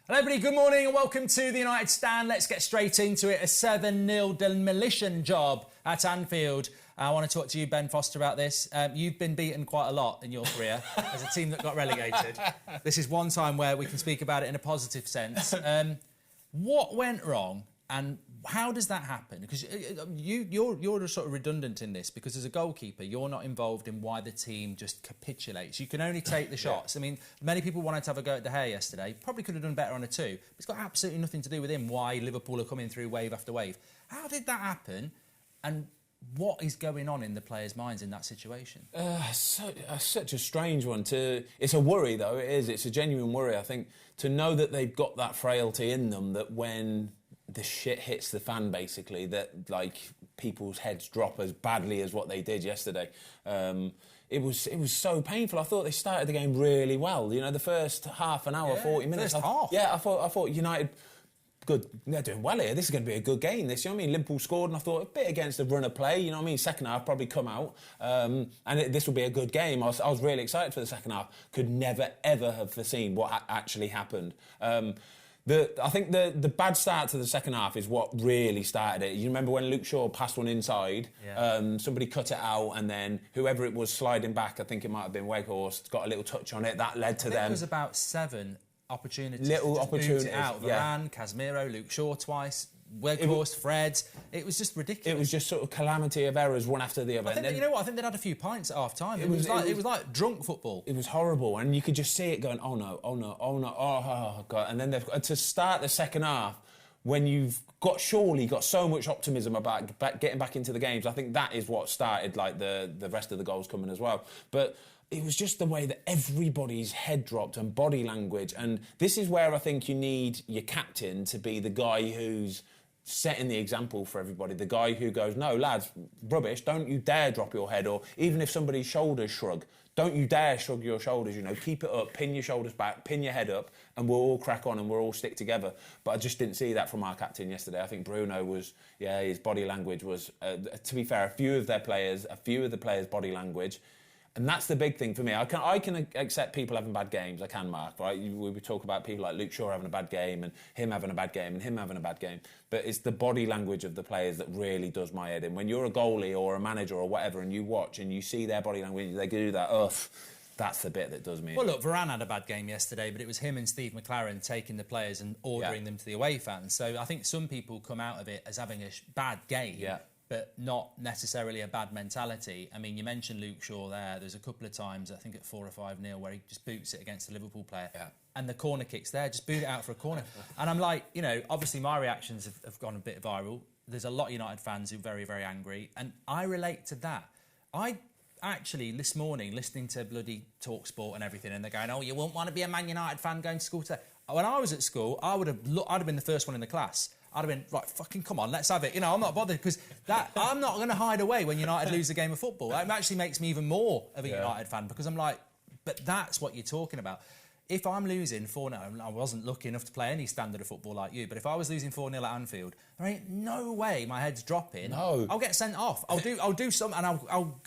Hello everybody, good morning and welcome to the United Stand. Let's get straight into it. A 7-0 demolition job at Anfield. I want to talk to you, Ben Foster, about this. You've been beaten quite a lot in your career as a team that got relegated. This is one time where we can speak about it in a positive sense. What went wrong and how does that happen? Because you're sort of redundant in this because as a goalkeeper, you're not involved in why the team just capitulates. You can only take the shots. I mean, many people wanted to have a go at De Gea yesterday. Probably could have done better on a 2. But it's got absolutely nothing to do with him, why Liverpool are coming through wave after wave. How did that happen? And what is going on in the players' minds in that situation? Such a strange one. It's a worry, though. It is. It's a genuine worry. I think to know that they've got that frailty in them, that when the shit hits the fan, basically, that like people's heads drop as badly as what they did yesterday. It was so painful. I thought they started the game really well. You know, the first half an hour, 40 minutes. First half. Yeah, I thought United. Good, they're doing well here. This is going to be a good game. This, you know what I mean? Liverpool scored, and I thought a bit against the run of play. You know what I mean? Second half probably come out, this will be a good game. I was really excited for the second half. Could never ever have foreseen what actually happened. I think the bad start to the second half is what really started it. You remember when Luke Shaw passed one inside, somebody cut it out, and then whoever it was sliding back, I think it might have been Weghorst, got a little touch on it. That led to them. It was about 7 opportunities. Little opportunities. It out. Varane, Casemiro, Luke Shaw twice, Weghorst, Fred. It was just ridiculous. It was just sort of calamity of errors, one after the other. I think, you know what? I think they'd had a few pints at half time. It was like drunk football. It was horrible, and you could just see it going, oh no, oh no, oh no, oh god. And then to start the second half, when you've surely got so much optimism about getting back into the games, I think that is what started like the rest of the goals coming as well. But it was just the way that everybody's head dropped and body language. And this is where I think you need your captain to be the guy who's setting the example for everybody. The guy who goes, no, lads, rubbish, don't you dare drop your head. Or even if somebody's shoulders shrug, don't you dare shrug your shoulders, you know, keep it up, pin your shoulders back, pin your head up, and we'll all crack on and we'll all stick together. But I just didn't see that from our captain yesterday. I think Bruno was, his body language was, to be fair, a few of the players' body language. And that's the big thing for me. I can accept people having bad games. I can, Mark, right? We talk about people like Luke Shaw having a bad game and him having a bad game and him having a bad game. But it's the body language of the players that really does my head in. When you're a goalie or a manager or whatever and you watch and you see their body language, they do that, that's the bit that does me in. Well, look, Varane had a bad game yesterday, but it was him and Steve McLaren taking the players and ordering them to the away fans. So I think some people come out of it as having a bad game. Yeah. But not necessarily a bad mentality. I mean, you mentioned Luke Shaw there. There's a couple of times, I think at 4 or 5-0, where he just boots it against the Liverpool player. Yeah. And the corner kick's there, just boot it out for a corner. And I'm like, you know, obviously my reactions have gone a bit viral. There's a lot of United fans who are very, very angry. And I relate to that. I actually, this morning, listening to bloody TalkSport and everything, and they're going, oh, you wouldn't want to be a Man United fan going to school today. When I was at school, I'd have been the first one in the class. I'd have been, right, fucking come on, let's have it. You know, I'm not bothered because I'm not going to hide away when United lose a game of football. It actually makes me even more of a United fan because I'm like, but that's what you're talking about. If I'm losing 4-0, I wasn't lucky enough to play any standard of football like you, but if I was losing 4-0 at Anfield, there ain't no way my head's dropping. No. I'll get sent off. I'll do something and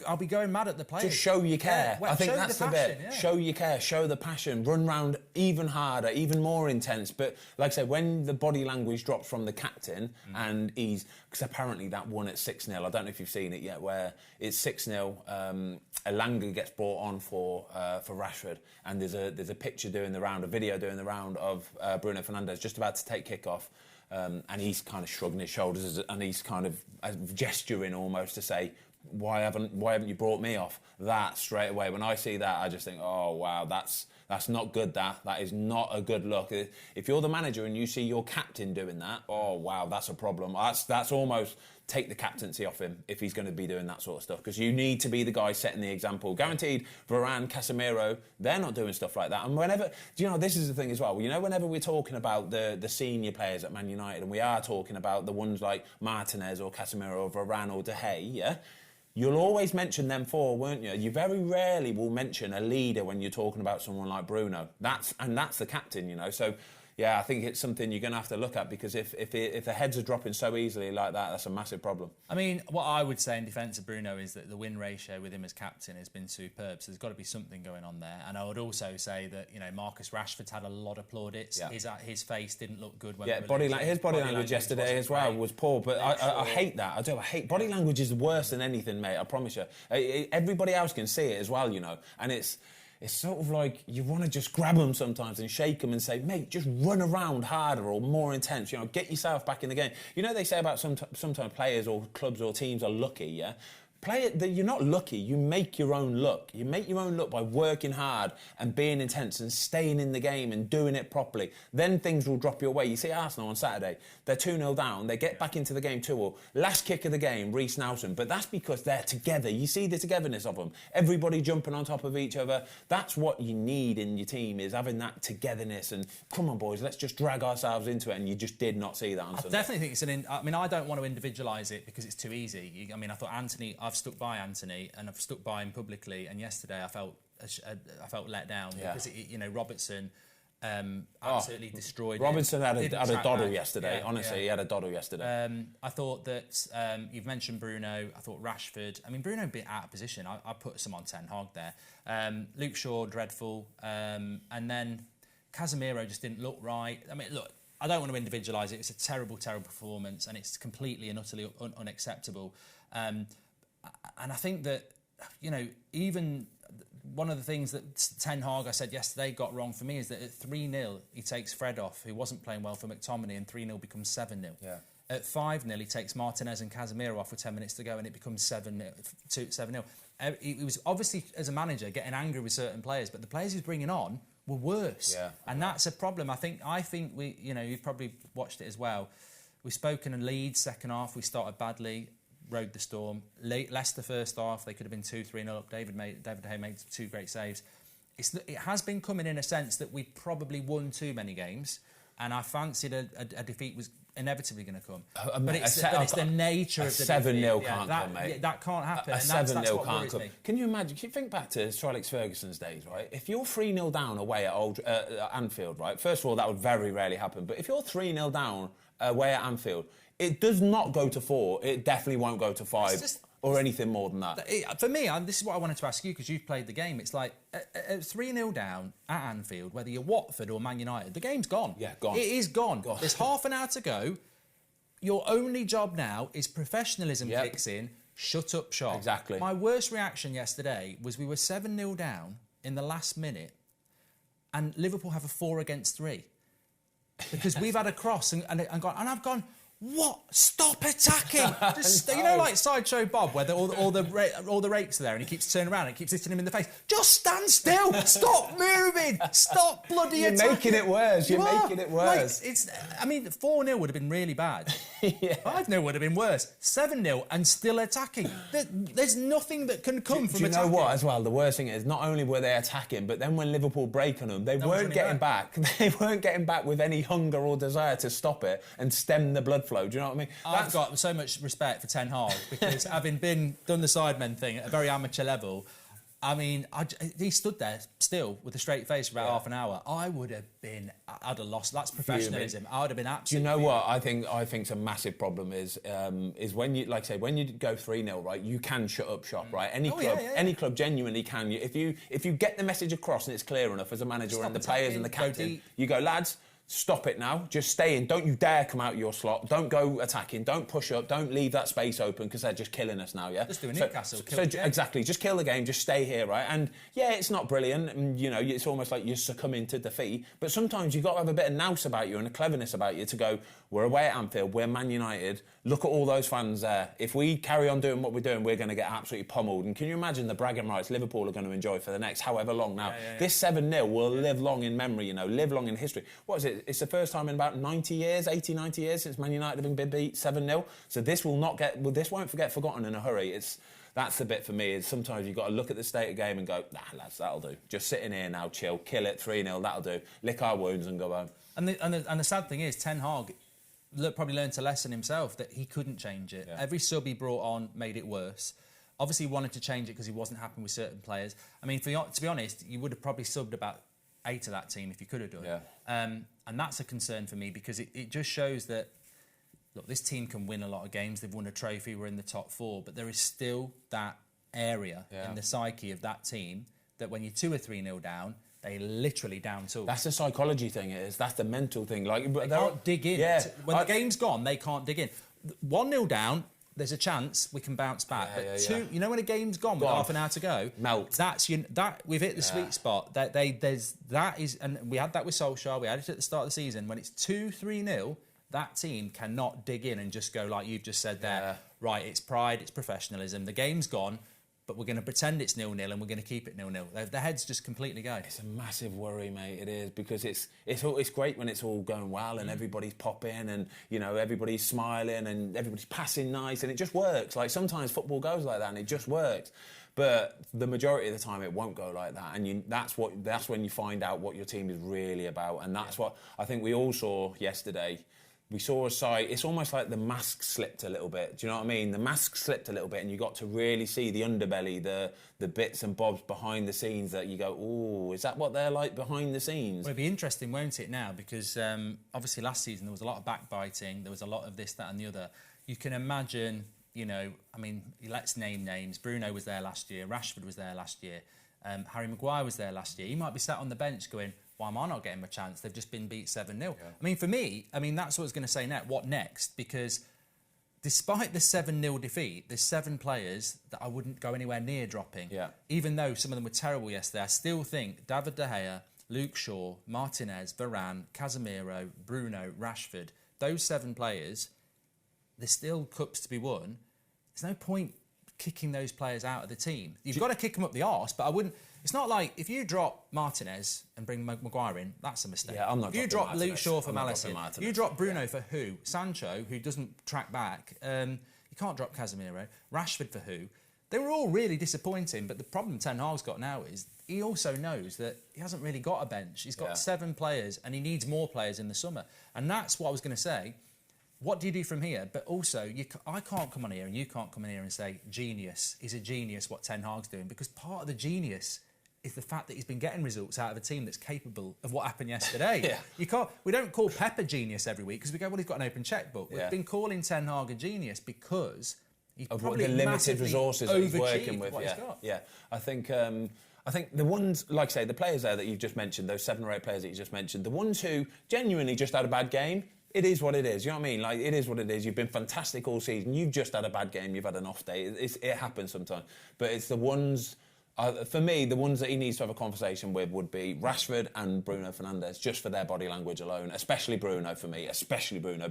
I'll be going mad at the players. Just show you care. Well, I think that's the bit. Yeah. Show you care, show the passion, run round even harder, even more intense. But like I said, when the body language drops from the captain and because apparently that won at 6-0, I don't know if you've seen it yet, where it's 6-0, Elanga gets brought on for Rashford, and there's a picture doing the round, a video doing the round of Bruno Fernandes just about to take kickoff, and he's kind of shrugging his shoulders and he's kind of gesturing almost to say, why haven't you brought me off? That straight away, when I see that, I just think, oh wow, that's not good. That is not a good look. If you're the manager and you see your captain doing that, oh wow, that's a problem. That's almost take the captaincy off him if he's going to be doing that sort of stuff, because you need to be the guy setting the example. Guaranteed, Varane, Casemiro, they're not doing stuff like that. And whenever, do you know, this is the thing as well, you know, whenever we're talking about the senior players at Man United, and we are talking about the ones like Martinez or Casemiro or Varane or De Gea, yeah, you'll always mention them four, won't you? You very rarely will mention a leader when you're talking about someone like Bruno. That's the captain, you know. So yeah, I think it's something you're going to have to look at, because if the heads are dropping so easily like that, that's a massive problem. I mean, what I would say in defence of Bruno is that the win ratio with him as captain has been superb, so there's got to be something going on there. And I would also say that, you know, Marcus Rashford's had a lot of plaudits. Yeah. His face didn't look good when his body language yesterday as well was poor, but I hate that. I hate body language is worse than anything, mate, I promise you. Everybody else can see it as well, you know, and it's sort of like you want to just grab them sometimes and shake them and say, mate, just run around harder or more intense, you know, get yourself back in the game. You know, they say about sometimes players or clubs or teams are lucky, yeah? You're not lucky, you make your own luck. You make your own luck by working hard and being intense and staying in the game and doing it properly. Then things will drop your way. You see Arsenal on Saturday, they're 2-0 down, they get back into the game 2-0. Last kick of the game, Reece Nelson, but that's because they're together. You see the togetherness of them. Everybody jumping on top of each other. That's what you need in your team, is having that togetherness and, come on boys, let's just drag ourselves into it, and you just did not see that on Sunday. I definitely think I mean, I don't want to individualise it because it's too easy. I mean, I thought I've stuck by Anthony and I've stuck by him publicly, and yesterday I felt let down because you know, Robertson absolutely destroyed Robertson him. had a doddle yesterday. Honestly, he had a doddle yesterday. I thought that you've mentioned Bruno. I thought Rashford. I mean, Bruno a bit out of position. I put some on Ten Hag there. Luke Shaw dreadful, and then Casemiro just didn't look right. I mean, look, I don't want to individualise it. It's a terrible, terrible performance, and it's completely and utterly unacceptable. And I think that, you know, even one of the things that Ten Hag, I said yesterday, got wrong for me is that at 3-0, he takes Fred off, who wasn't playing well for McTominay, and 3-0 becomes 7-0. Yeah. At 5-0, he takes Martinez and Casemiro off with 10 minutes to go, and it becomes 7-0. He was obviously, as a manager, getting angry with certain players, but the players he's bringing on were worse. Yeah. And that's a problem. I think we, you know, you've probably watched it as well. We've spoken in Leeds, second half, we started badly. Rode the storm. Leicester first half, they could have been 2-3-0 up. David Hay made 2 great saves. It has been coming in a sense that we probably won too many games, and I fancied a defeat was inevitably going to come. But it's the nature of the defeat. 7-0 can't come, mate. Yeah, that can't happen. A 7-0 can't come. Can you imagine? Can you think back to Sir Alex Ferguson's days, right? If you're 3-0 down away at Anfield, right? First of all, that would very rarely happen. But if you're 3-0 down away at Anfield, it does not go to 4. It definitely won't go to 5 or anything more than that. For me, this is what I wanted to ask you, because you've played the game. It's like 3-0 down at Anfield, whether you're Watford or Man United, the game's gone. Yeah, gone. It is gone. There's half an hour to go. Your only job now is professionalism kicks in, shut up shop. Exactly. My worst reaction yesterday was we were 7-0 down in the last minute, and Liverpool have a 4 against 3. Because we've had a cross and I've gone, what? Stop attacking! Just, you know, like Sideshow Bob, where all the rakes are there, and he keeps turning around and keeps hitting him in the face. Just stand still! Stop moving! Stop bloody attacking! You're making it worse. You're making it worse. Like, I mean, 4-0 would have been really bad. 5-0 would have been worse. 7-0 and still attacking. There's nothing that can come from attacking. Do you know what, as well? The worst thing is, not only were they attacking, but then when Liverpool break on them, they weren't getting back. They weren't getting back with any hunger or desire to stop it and stem the blood flow. Do you know what I mean? I've got so much respect for Ten Hag, because having done the Sidemen thing at a very amateur level, I mean, he stood there still with a straight face for about half an hour. I'd have lost. That's professionalism. I would have been absolutely. Do you know what I think's a massive problem is when you, like I say, when you go 3-0, right? You can shut up shop, right? Any club genuinely can. If you get the message across and it's clear enough as a manager and the players and the captain, you go, lads, stop it now. Just stay in. Don't you dare come out of your slot. Don't go attacking. Don't push up. Don't leave that space open, because they're just killing us now, yeah? Just do a Newcastle. Exactly. Just kill the game. Just stay here, right? And, yeah, it's not brilliant. And, you know, it's almost like you're succumbing to defeat. But sometimes you've got to have a bit of nous about you and a cleverness about you to go, we're away at Anfield. We're Man United. Look at all those fans there. If we carry on doing what we're doing, we're going to get absolutely pummeled. And can you imagine the bragging rights Liverpool are going to enjoy for the next however long now? This 7-0 will live long in memory, you know, live long in history. What is it? It's the first time in about 90 years, 80, 90 years since Man United have been beat 7-0. So this won't get forgotten in a hurry. That's the bit for me, is sometimes you've got to look at the state of game and go, nah, lads, that'll do. Just sit in here now, chill, kill it, 3-0, that'll do. Lick our wounds and go home. And the sad thing is, Ten Hag probably learned a lesson himself that he couldn't change it. Yeah. Every sub he brought on made it worse. Obviously, he wanted to change it because he wasn't happy with certain players. I mean, to be honest, you would have probably subbed about 8 of that team if you could have done. Yeah. And that's a concern for me because it just shows that, look, this team can win a lot of games. They've won a trophy. We're in the top 4. But there is still that area in the psyche of that team that when you're 2 or 3-0 down, they literally down tools. That's the psychology thing. It is. That's the mental thing. Like they can't dig in. Yeah. When the game's gone, they can't dig in. 1-0 down, there's a chance we can bounce back. But 2, you know, when a game's gone with half an hour to go, melt. That's that we've hit the sweet spot. That is, and we had that with Solskjaer. We had it at the start of the season. When it's 2-3-0, that team cannot dig in and just go like you've just said there. Yeah. Right, it's pride, it's professionalism. The game's gone, but we're going to pretend it's 0-0 and we're going to keep it 0-0. Their heads just completely go. It's a massive worry, mate. It is, because it's great when it's all going well and everybody's popping and, you know, everybody's smiling and everybody's passing nice and it just works. Like sometimes football goes like that and it just works. But the majority of the time it won't go like that, and that's when you find out what your team is really about, and that's what I think we all saw yesterday. We saw a side, it's almost like the mask slipped a little bit. Do you know what I mean? The mask slipped a little bit and you got to really see the underbelly, the bits and bobs behind the scenes that you go, oh, is that what they're like behind the scenes? Well, it'll be interesting, won't it, now? Because obviously last season there was a lot of backbiting, there was a lot of this, that and the other. You can imagine, you know, I mean, let's name names. Bruno was there last year, Rashford was there last year, Harry Maguire was there last year. He might be sat on the bench going, why am I not getting a chance? They've just been beat 7-0. Yeah. I mean, for me, that's what I was going to say next. What next? Because despite the 7-0 defeat, there's 7 players that I wouldn't go anywhere near dropping. Yeah. Even though some of them were terrible yesterday, I still think David De Gea, Luke Shaw, Martinez, Varane, Casemiro, Bruno, Rashford, those 7 players, there's still cups to be won. There's no point kicking those players out of the team. You've got to kick them up the arse, but I wouldn't... It's not like if you drop Martinez and bring Maguire in, that's a mistake. Yeah, I'm not. If you drop Luke Shaw for Malaysia, you drop Bruno for who? Sancho, who doesn't track back. You can't drop Casemiro. Rashford for who? They were all really disappointing, but the problem Ten Hag's got now is he also knows that he hasn't really got a bench. He's got 7 players and he needs more players in the summer. And that's what I was going to say. What do you do from here? But also, I can't come on here and you can't come in here and say, genius. He's a genius, what Ten Hag's doing. Because part of the genius is the fact that he's been getting results out of a team that's capable of what happened yesterday. We don't call Pep a genius every week because we go, well, he's got an open checkbook. We've been calling Ten Hag a genius because he's probably the limited resources that he's working with. I think the ones, like I say, the players there that you've just mentioned, those 7 or 8 players that you just mentioned, the ones who genuinely just had a bad game, it is what it is. You know what I mean? Like, it is what it is. You've been fantastic all season. You've just had a bad game. You've had an off day. It happens sometimes. But it's the ones... for me, the ones that he needs to have a conversation with would be Rashford and Bruno Fernandes, just for their body language alone, especially Bruno for me,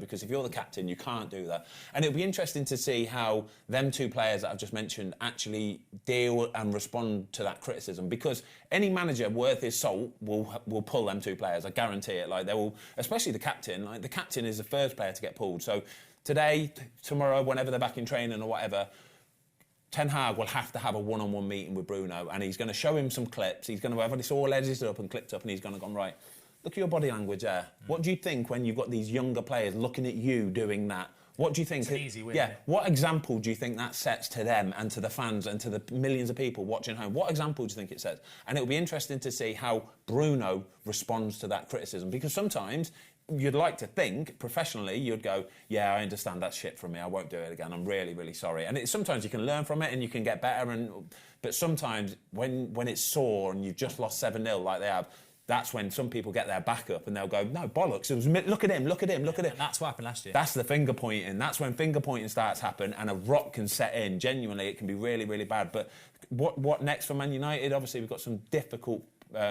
because if you're the captain, you can't do that. And it'll be interesting to see how them 2 players that I've just mentioned actually deal and respond to that criticism, because any manager worth his salt will pull them 2 players, I guarantee it. Like, they will, especially the captain. Like, the captain is the first player to get pulled. So today, tomorrow, whenever they're back in training or whatever, Ten Hag will have to have a one-on-one meeting with Bruno and he's going to show him some clips. He's going to have this all edited up and clipped up and he's going to go, right, look at your body language there. What do you think when you've got these younger players looking at you doing that? What do you think? It's an easy win. Yeah. What example do you think that sets to them and to the fans and to the millions of people watching home? What example do you think it sets? And it'll be interesting to see how Bruno responds to that criticism, because sometimes you'd like to think, professionally, you'd go, yeah, I understand that shit from me. I won't do it again. I'm really, really sorry. And sometimes you can learn from it and you can get better. But sometimes when it's sore and you've just lost 7-0 like they have, that's when some people get their back up and they'll go, no, bollocks. Look at him. And that's what happened last year. That's the finger pointing. That's when finger pointing starts to happen and a rot can set in. Genuinely, it can be really, really bad. But what next for Man United? Obviously, we've got some difficult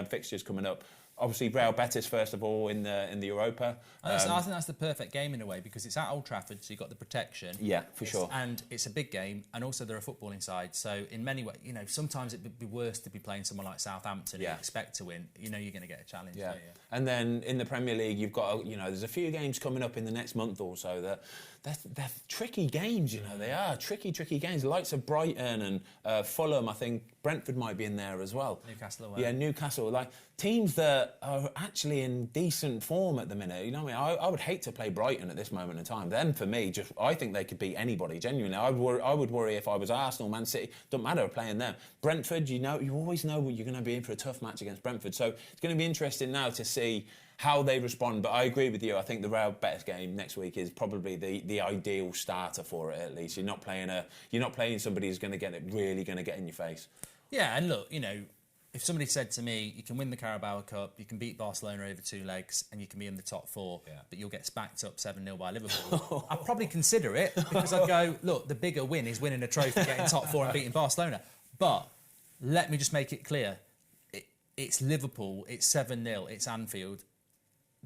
fixtures coming up. Obviously, Real Betis first of all in the Europa. I think that's the perfect game in a way because it's at Old Trafford, so you've got the protection. Yeah, for sure. And it's a big game, and also they're a footballing side. So in many ways, sometimes it'd be worse to be playing someone like Southampton and expect to win. You're going to get a challenge. Yeah. And then in the Premier League, you've got there's a few games coming up in the next month or so that they're tricky games. They are tricky games. The likes of Brighton and Fulham, I think Brentford might be in there as well. Newcastle away. Yeah, Newcastle. Like, teams that are actually in decent form at the minute. You know what I mean? I would hate to play Brighton at this moment in time. Then, for me, I think they could beat anybody, genuinely. I would worry if I was Arsenal, Man City. Doesn't matter playing them. Brentford, you always know you're going to be in for a tough match against Brentford. So it's going to be interesting now to see how they respond. But I agree with you. I think the Real Betis game next week is probably the ideal starter for it. At least you're not playing somebody who's really going to get in your face. Yeah, and look, if somebody said to me, you can win the Carabao Cup, you can beat Barcelona over 2 legs, and you can be in the top 4, but you'll get spacked up 7-0 by Liverpool, I'd probably consider it, because I'd go, look, the bigger win is winning a trophy, getting top 4 and beating Barcelona. But let me just make it clear, it's Liverpool, it's 7-0, it's Anfield.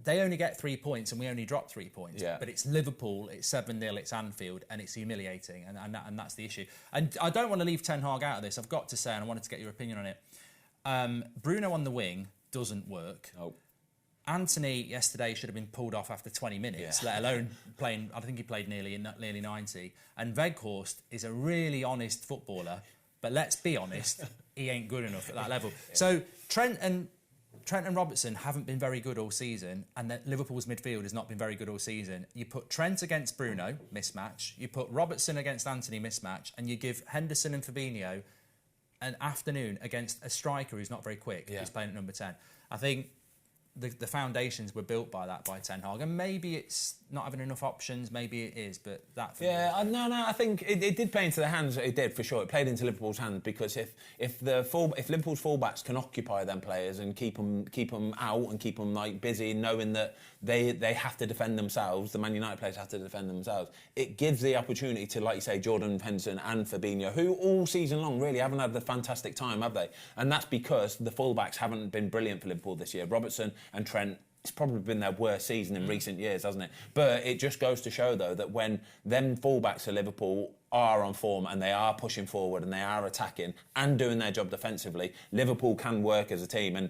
They only get 3 points and we only drop 3 points. Yeah. But it's Liverpool, it's 7-0, it's Anfield, and it's humiliating, and that's the issue. And I don't want to leave Ten Hag out of this. I've got to say, and I wanted to get your opinion on it. Bruno on the wing doesn't work. Oh. Anthony yesterday should have been pulled off after 20 minutes, let alone playing. I think he played nearly 90. And Weghorst is a really honest footballer, but let's be honest, he ain't good enough at that level. So Trent and Robertson haven't been very good all season, and that Liverpool's midfield has not been very good all season. You put Trent against Bruno, mismatch. You put Robertson against Anthony, mismatch. And you give Henderson and Fabinho an afternoon against a striker who's not very quick. He's playing at number 10. I think the foundations were built by Ten Hag, and maybe it's not having enough options, maybe it is, but that for me. I think it did play into their hands. It did, for sure. It played into Liverpool's hands, because if Liverpool's fullbacks can occupy them players and keep them out and keep them busy, knowing that they have to defend themselves, the Man United players have to defend themselves, it gives the opportunity to, like you say, Jordan Henderson and Fabinho, who all season long really haven't had the fantastic time, have they? And that's because the fullbacks haven't been brilliant for Liverpool this year. Robertson and Trent, it's probably been their worst season in recent years, hasn't it? But it just goes to show, though, that when them fullbacks of Liverpool are on form and they are pushing forward and they are attacking and doing their job defensively, Liverpool can work as a team. And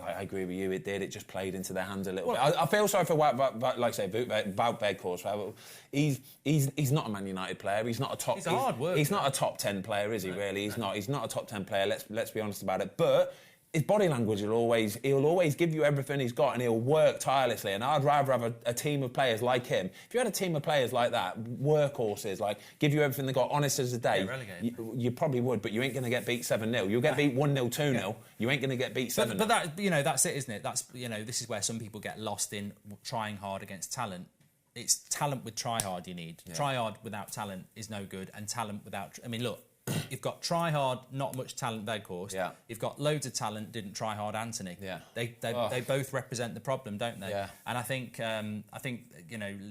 I agree with you, it did. It just played into their hands a little bit. I feel sorry for, like I say, about Weghorst. He's not a Man United player. He's not a top. He's a hard worker. He's not a top 10 player, is he? Really, he's not. He's not a top 10 player. Let's be honest about it. But his body language he'll always give you everything he's got, and he'll work tirelessly. And I'd rather have a team of players like him. If you had a team of players like that, workhorses, like give you everything they got, honest as a day, you probably would, but you ain't going to get beat 7-0. You'll get beat 1-0, 2-0. You ain't going to get beat 7-0. But that's it, isn't it? That's this is where some people get lost in trying hard against talent. It's talent with try hard you need. Yeah. Try hard without talent is no good, and talent without. I mean, look. You've got try hard, not much talent, Weghorst. Yeah. You've got loads of talent, didn't try hard, Anthony. Yeah. They both represent the problem, don't they? Yeah. And I think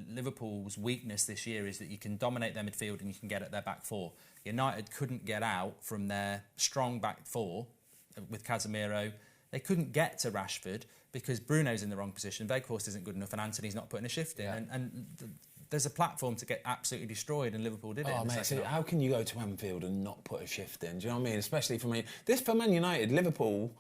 Liverpool's weakness this year is that you can dominate their midfield and you can get at their back 4. United couldn't get out from their strong back 4 with Casemiro. They couldn't get to Rashford because Bruno's in the wrong position. Weghorst isn't good enough, and Anthony's not putting a shift in. Yeah. There's a platform to get absolutely destroyed, and Liverpool did it. Oh, mate, so how can you go to Anfield and not put a shift in? Do you know what I mean? Especially for me. For Man United, Liverpool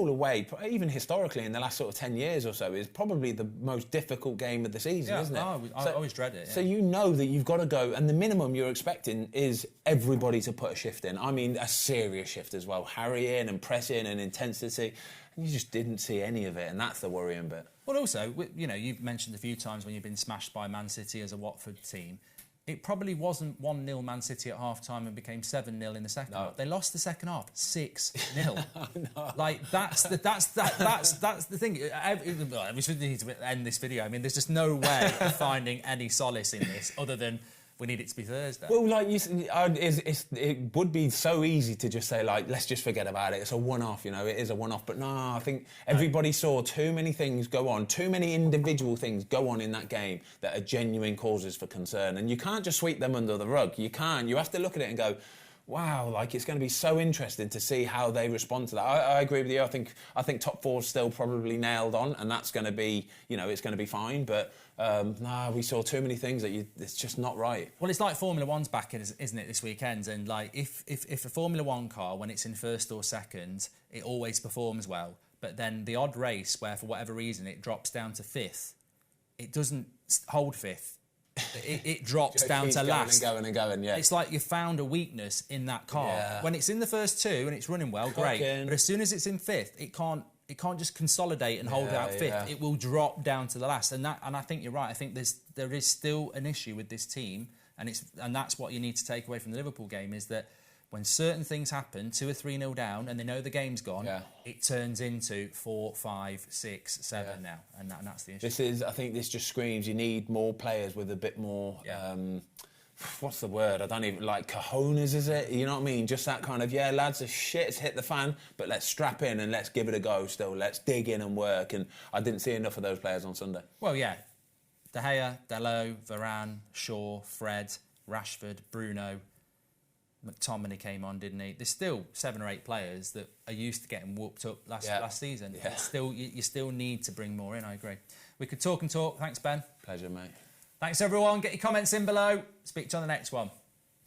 away, even historically in the last sort of 10 years or so, is probably the most difficult game of the season, isn't it? I always dread it. Yeah. So you know that you've got to go, and the minimum you're expecting is everybody to put a shift in. I mean, a serious shift as well. Harrying and pressing and intensity. And you just didn't see any of it, and that's the worrying bit. Well, also, you've mentioned a few times when you've been smashed by Man City as a Watford team. It probably wasn't 1-0 Man City at half-time and became 7-0 in the second half. They lost the second half 6-0. No. Like that's the thing. We need to end this video. I mean, there's just no way of finding any solace in this other than we need it to be Thursday. Well, like you said, it would be so easy to just say, like, let's just forget about it. It's a one-off, it is a one-off. But no, I think everybody saw too many things go on, too many individual things go on in that game that are genuine causes for concern. And you can't just sweep them under the rug. You can't. You have to look at it and go, wow, like it's going to be so interesting to see how they respond to that. I agree with you. I think top 4 is still probably nailed on, and that's going to be, it's going to be fine. But we saw too many things that it's just not right. Well, it's like Formula One's back, isn't it, this weekend? And like if a Formula One car, when it's in first or second, it always performs well. But then the odd race where, for whatever reason, it drops down to 5th, it doesn't hold 5th. it drops down to last. Going, yeah. It's like you found a weakness in that car. Yeah. When it's in the first two and it's running well, great. But as soon as it's in fifth, it can't just consolidate and hold out fifth. Yeah. It will drop down to the last. And I think you're right. I think there is still an issue with this team, and that's what you need to take away from the Liverpool game, is that when certain things happen, 2 or 3-0 down, and they know the game's gone, it turns into 4, 5, 6, 7 now, and that's the issue. I think this just screams you need more players with a bit more. What's the word? I don't even like cojones, is it? You know what I mean? Just that kind of, lads, the shit's hit the fan, but let's strap in and let's give it a go still. Let's dig in and work. And I didn't see enough of those players on Sunday. Well, yeah. De Gea, Dalot, Varane, Shaw, Fred, Rashford, Bruno, McTominay came on, didn't he? There's still 7 or 8 players that are used to getting whooped up last season. Yeah. You still need to bring more in, I agree. We could talk and talk. Thanks, Ben. Pleasure, mate. Thanks, everyone. Get your comments in below. Speak to you on the next one.